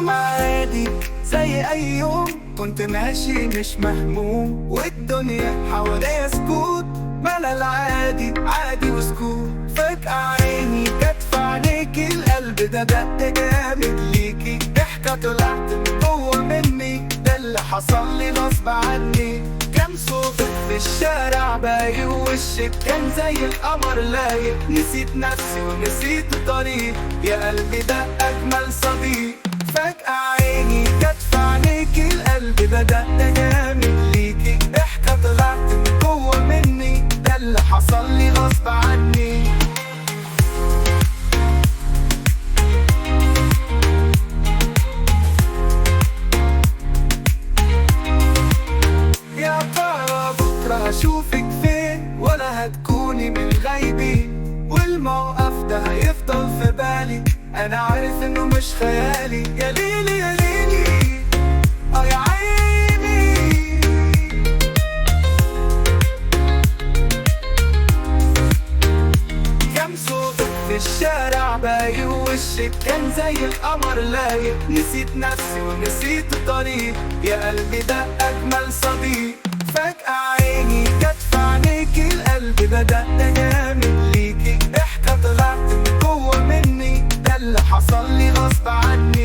يوم عادي زي أي يوم، كنت ماشي مش مهموم، والدنيا حواليا سكوت، ملل عادي عادي وسكوت. فجأة عيني جت في عينيكي، القلب ده دق جامد ليكي، ضحكة طلعت من جوه مني، ده اللي حصل لي غصب عني. كان صوتك في الشارع باين، ووشك كان زي القمر لايق، نسيت نفسي ونسيت الطريق، يا قلبي ده أجمل صديق. فجأة عيني جت في عينيكي، القلب ده دق جامد ليكي، ضحكة طلعت من جوه مني، ده اللي حصل لي غصب عني. يا ترى بكرة أشوفك فين، ولا هتكوني من غيبي، والموقف ده هيفضل في بالي، أنا عارف إنه مش خيالي. يا ليلي يا ليلي يا عيني، كان صوتك في الشارع باين، ووشك كان زي القمر لايق، نسيت نفسي ونسيت الطريق، يا قلبي ده أجمل صديق. فجأة عيني جت في عينيكي، القلب ده دق جامد ليكي، ضحكة طلعت من جوه مني، ده اللي حصل لي غصب عني.